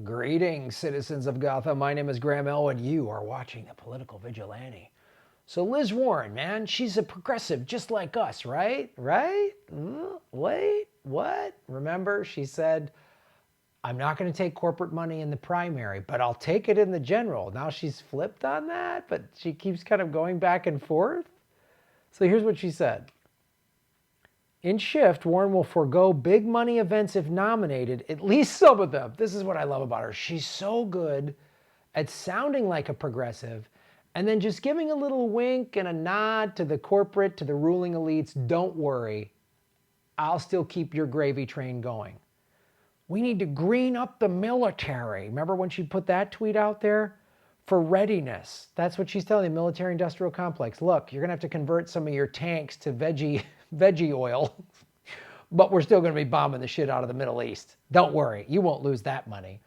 Greetings, citizens of Gotham. My name is Graham Elwood. You are watching The Political Vigilante. So Liz Warren, man, she's a progressive just like us, right? Right? Wait, what? Remember, she said, I'm not going to take corporate money in the primary, but I'll take it in the general. Now she's flipped on that, but she keeps kind of going back and forth. So here's what she said. In shift, Warren will forego big money events if nominated, at least some of them. This is what I love about her. She's so good at sounding like a progressive and then just giving a little wink and a nod to the corporate, to the ruling elites. Don't worry, I'll still keep your gravy train going. We need to green up the military. Remember when she put that tweet out there? For readiness. That's what she's telling the military-industrial complex. Look, you're going to have to convert some of your tanks to veggie oil, but we're still going to be bombing the shit out of the Middle East. Don't worry, you won't lose that money.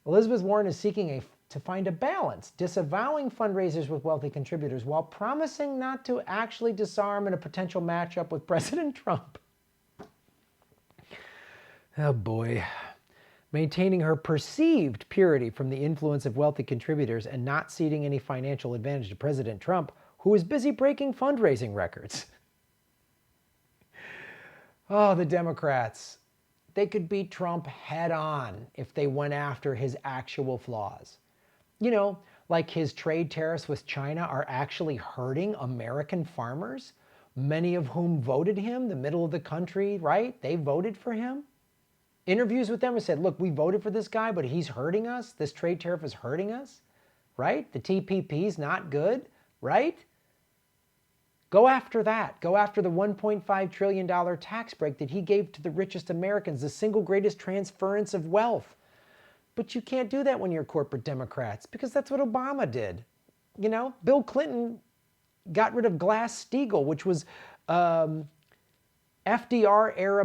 Elizabeth Warren is seeking to find a balance, disavowing fundraisers with wealthy contributors while promising not to actually disarm in a potential matchup with President Trump. Oh boy. Maintaining her perceived purity from the influence of wealthy contributors and not ceding any financial advantage to President Trump, who is busy breaking fundraising records. Oh, the Democrats. They could beat Trump head on if they went after his actual flaws. You know, like his trade tariffs with China are actually hurting American farmers, many of whom voted him, the middle of the country, right? They voted for him. Interviews with them and said, look, we voted for this guy, but he's hurting us. This trade tariff is hurting us, right? The TPP is not good, right? Go after that. Go after the $1.5 trillion tax break that he gave to the richest Americans, the single greatest transference of wealth. But you can't do that when you're corporate Democrats because that's what Obama did. You know, Bill Clinton got rid of Glass-Steagall, which was FDR-era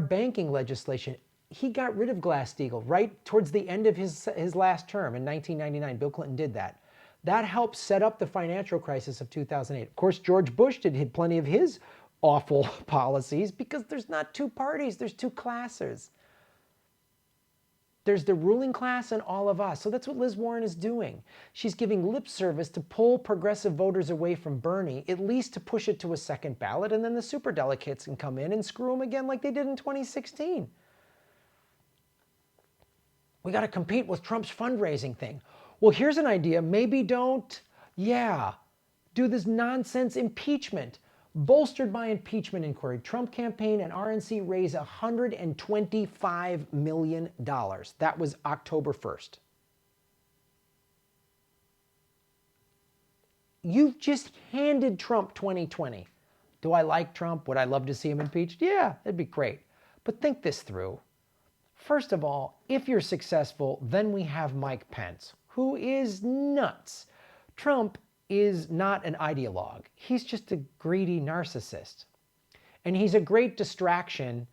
banking legislation. He got rid of Glass-Steagall right towards the end of his last term in 1999. Bill Clinton did that. That helped set up the financial crisis of 2008. Of course, George Bush did plenty of his awful policies because there's not two parties, there's two classes. There's the ruling class and all of us. So that's what Liz Warren is doing. She's giving lip service to pull progressive voters away from Bernie, at least to push it to a second ballot, and then the superdelegates can come in and screw them again like they did in 2016. We got to compete with Trump's fundraising thing. Well, here's an idea. Maybe don't, do this nonsense impeachment. Bolstered by impeachment inquiry, Trump campaign and RNC raise $125 million. That was October 1st. You've just handed Trump 2020. Do I like Trump? Would I love to see him impeached? Yeah, that'd be great. But think this through. First of all, if you're successful, then we have Mike Pence, who is nuts. Trump is not an ideologue. He's just a greedy narcissist. And he's a great distraction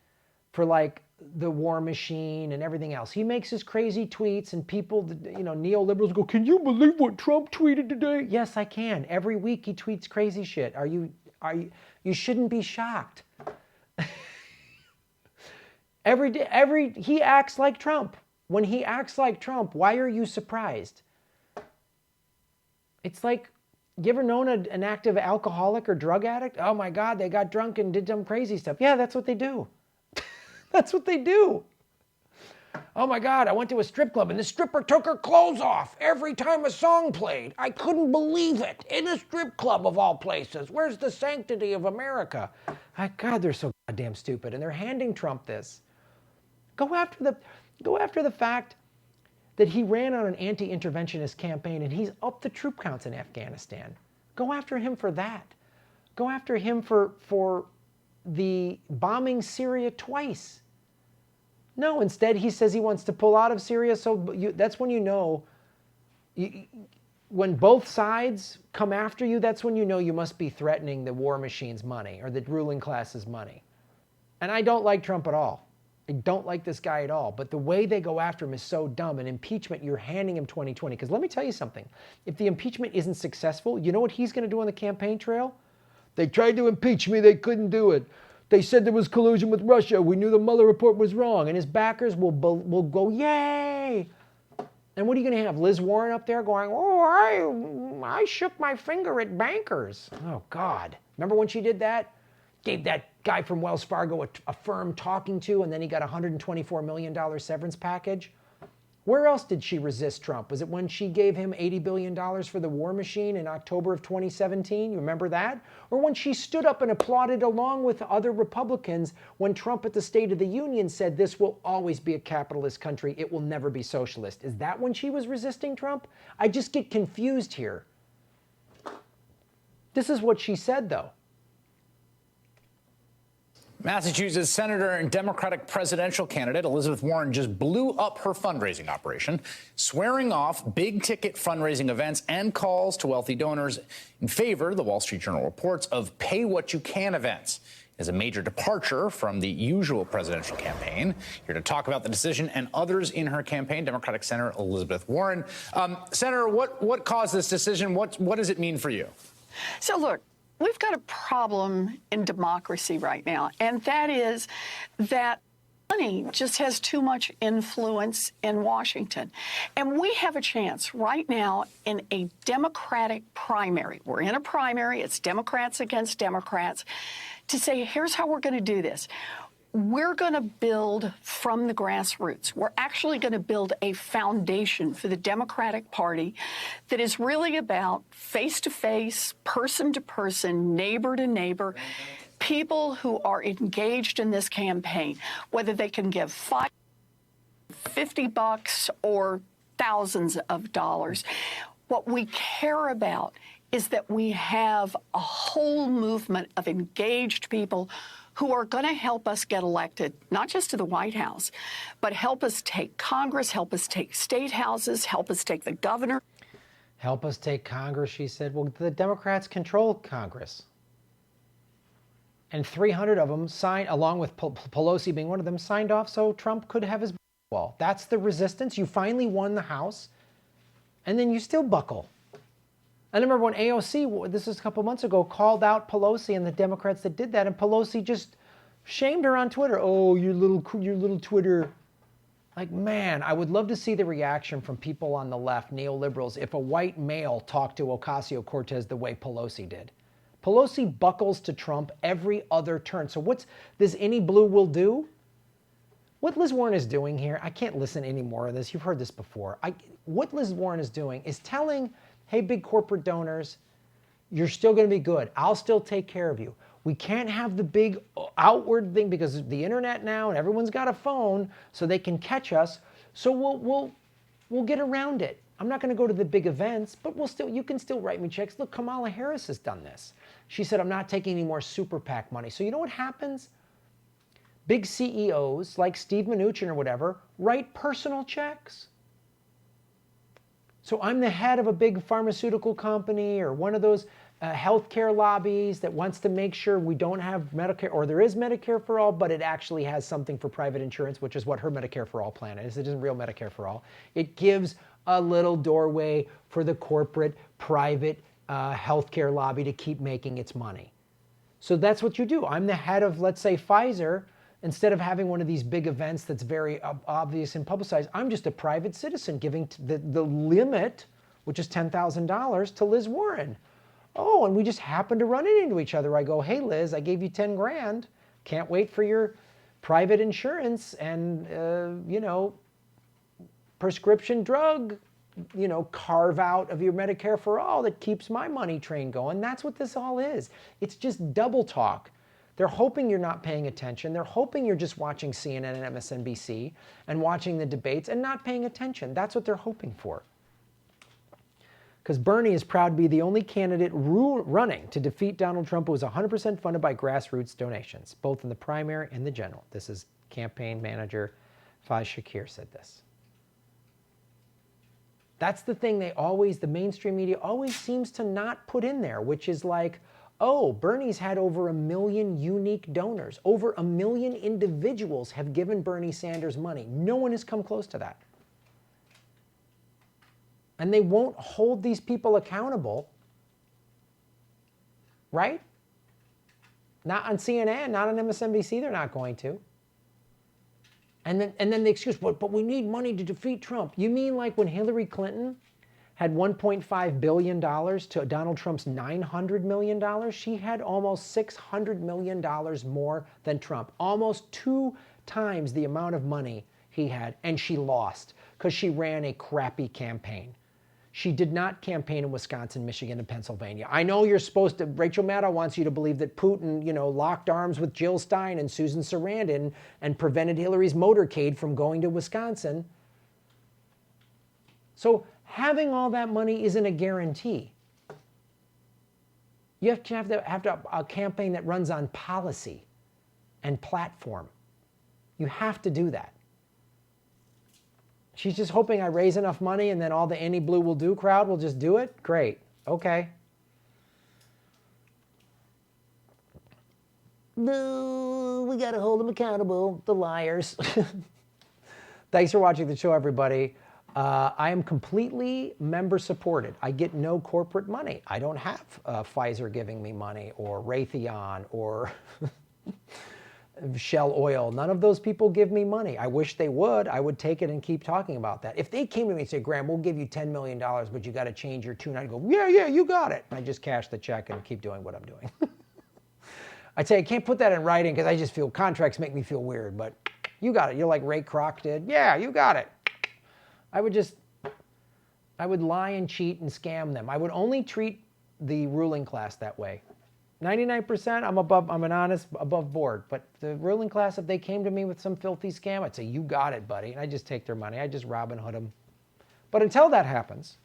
for like the war machine and everything else. He makes his crazy tweets and people, neoliberals go, can you believe what Trump tweeted today? Yes, I can. Every week he tweets crazy shit. You shouldn't be shocked. Every day, he acts like Trump. When he acts like Trump, why are you surprised? It's like, you ever known an active alcoholic or drug addict? Oh my God, they got drunk and did some crazy stuff. Yeah, that's what they do. That's what they do. Oh my God, I went to a strip club and the stripper took her clothes off every time a song played. I couldn't believe it. In a strip club of all places. Where's the sanctity of America? God, they're so goddamn stupid. And they're handing Trump this. Go after the fact that he ran on an anti-interventionist campaign and he's upped the troop counts in Afghanistan. Go after him for that. Go after him for the bombing Syria twice. No, instead he says he wants to pull out of Syria. So that's when when both sides come after you, that's when you know you must be threatening the war machine's money or the ruling class's money. And I don't like Trump at all. I don't like this guy at all, but the way they go after him is so dumb. And impeachment, you're handing him 2020. Because let me tell you something. If the impeachment isn't successful, you know what he's going to do on the campaign trail? They tried to impeach me. They couldn't do it. They said there was collusion with Russia. We knew the Mueller report was wrong. And his backers will go, yay. And what are you going to have? Liz Warren up there going, oh, I shook my finger at bankers. Oh, God. Remember when she did that? Gave that guy from Wells Fargo a firm talking to, and then he got a $124 million severance package? Where else did she resist Trump? Was it when she gave him $80 billion for the war machine in October of 2017? You remember that? Or when she stood up and applauded along with other Republicans when Trump at the State of the Union said this will always be a capitalist country, it will never be socialist. Is that when she was resisting Trump? I just get confused here. This is what she said, though. Massachusetts Senator and Democratic presidential candidate Elizabeth Warren just blew up her fundraising operation, swearing off big-ticket fundraising events and calls to wealthy donors in favor, the Wall Street Journal reports, of pay-what-you-can events. It is a major departure from the usual presidential campaign. Here to talk about the decision and others in her campaign, Democratic Senator Elizabeth Warren. Senator, what caused this decision? What does it mean for you? So, look. We've got a problem in democracy right now, and that is that money just has too much influence in Washington. And we have a chance right now in a Democratic primary. We're in a primary. It's Democrats against Democrats to say, here's how we're going to do this. We're going to build from the grassroots. We're actually going to build a foundation for the Democratic Party that is really about face-to-face, person-to-person, neighbor-to-neighbor, people who are engaged in this campaign, whether they can give $50 or thousands of dollars. What we care about is that we have a whole movement of engaged people who are going to help us get elected, not just to the White House, but help us take Congress, help us take state houses, help us take the governor. Help us take Congress, she said. Well, the Democrats control Congress. And 300 of them signed, along with Pelosi being one of them, signed off so Trump could have his wall. That's the resistance. You finally won the House, and then you still buckle. I remember when AOC, this is a couple months ago, called out Pelosi and the Democrats that did that, and Pelosi just shamed her on Twitter. Oh, your little Twitter. Like, man, I would love to see the reaction from people on the left, neoliberals, if a white male talked to Ocasio-Cortez the way Pelosi did. Pelosi buckles to Trump every other turn. So what's this any blue will do? What Liz Warren is doing here, I can't listen any more of this. You've heard this before. What Liz Warren is doing is telling, hey, big corporate donors, you're still going to be good. I'll still take care of you. We can't have the big outward thing because of the internet now and everyone's got a phone so they can catch us. So we'll get around it. I'm not going to go to the big events, but you can still write me checks. Look, Kamala Harris has done this. She said, I'm not taking any more super PAC money. So you know what happens? Big CEOs like Steve Mnuchin or whatever write personal checks. So I'm the head of a big pharmaceutical company or one of those healthcare lobbies that wants to make sure we don't have Medicare, or there is Medicare for all, but it actually has something for private insurance, which is what her Medicare for all plan is. It isn't real Medicare for all. It gives a little doorway for the corporate private healthcare lobby to keep making its money. So that's what you do. I'm the head of, let's say, Pfizer. Instead of having one of these big events that's very obvious and publicized, I'm just a private citizen giving the limit, which is $10,000, to Liz Warren. Oh, and we just happen to run into each other. I go, hey, Liz, I gave you 10 grand. Can't wait for your private insurance and, prescription drug, carve out of your Medicare for all that keeps my money train going. That's what this all is. It's just double talk. They're hoping you're not paying attention. They're hoping you're just watching CNN and MSNBC and watching the debates and not paying attention. That's what they're hoping for. Because Bernie is proud to be the only candidate running to defeat Donald Trump who was 100% funded by grassroots donations, both in the primary and the general. This is campaign manager Faiz Shakir said this. That's the thing the mainstream media always seems to not put in there, which is like, oh, Bernie's had over 1 million unique donors. Over 1 million individuals have given Bernie Sanders money. No one has come close to that. And they won't hold these people accountable, right? Not on CNN, not on MSNBC, they're not going to. And then the excuse, but we need money to defeat Trump. You mean like when Hillary Clinton had $1.5 billion to Donald Trump's $900 million? She had almost $600 million more than Trump. Almost 2 times the amount of money he had. And she lost because she ran a crappy campaign. She did not campaign in Wisconsin, Michigan, and Pennsylvania. I know you're supposed to, Rachel Maddow wants you to believe that Putin, locked arms with Jill Stein and Susan Sarandon and prevented Hillary's motorcade from going to Wisconsin. So having all that money isn't a guarantee. You have to have a campaign that runs on policy and platform. You have to do that. She's just hoping I raise enough money and then all the anti-blue will do crowd will just do it? Great. Okay. Boo, we got to hold them accountable, the liars. Thanks for watching the show, everybody. I am completely member supported. I get no corporate money. I don't have Pfizer giving me money or Raytheon or Shell Oil. None of those people give me money. I wish they would. I would take it and keep talking about that. If they came to me and said, Graham, we'll give you $10 million, but you got to change your tune, I'd go, yeah, you got it. And I just cash the check and keep doing what I'm doing. I'd say I can't put that in writing because I just feel contracts make me feel weird, but you got it. You're like Ray Kroc did. Yeah, you got it. I would lie and cheat and scam them. I would only treat the ruling class that way. 99%, I'm an honest, above board. But the ruling class, if they came to me with some filthy scam, I'd say, you got it, buddy. And I just take their money. I just Robin Hood them. But until that happens,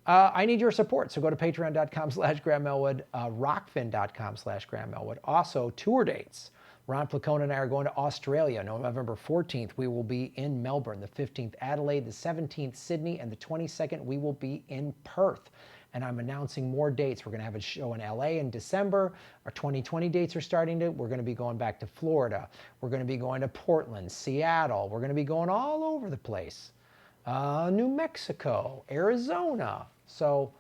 I need your support. So go to patreon.com/Graham Elwood, rockfin.com/Graham Elwood. Also, tour dates. Ron Placone and I are going to Australia. November 14th, we will be in Melbourne. The 15th, Adelaide. The 17th, Sydney. And the 22nd, we will be in Perth. And I'm announcing more dates. We're going to have a show in LA in December. Our 2020 dates are starting to. We're going to be going back to Florida. We're going to be going to Portland, Seattle. We're going to be going all over the place. New Mexico, Arizona. So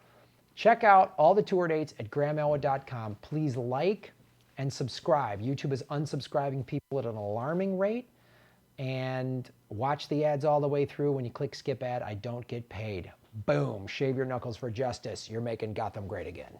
check out all the tour dates at grahamelwood.com. Please like and subscribe. YouTube is unsubscribing people at an alarming rate. And watch the ads all the way through. When you click skip ad, I don't get paid. Boom, shave your knuckles for justice. You're making Gotham great again.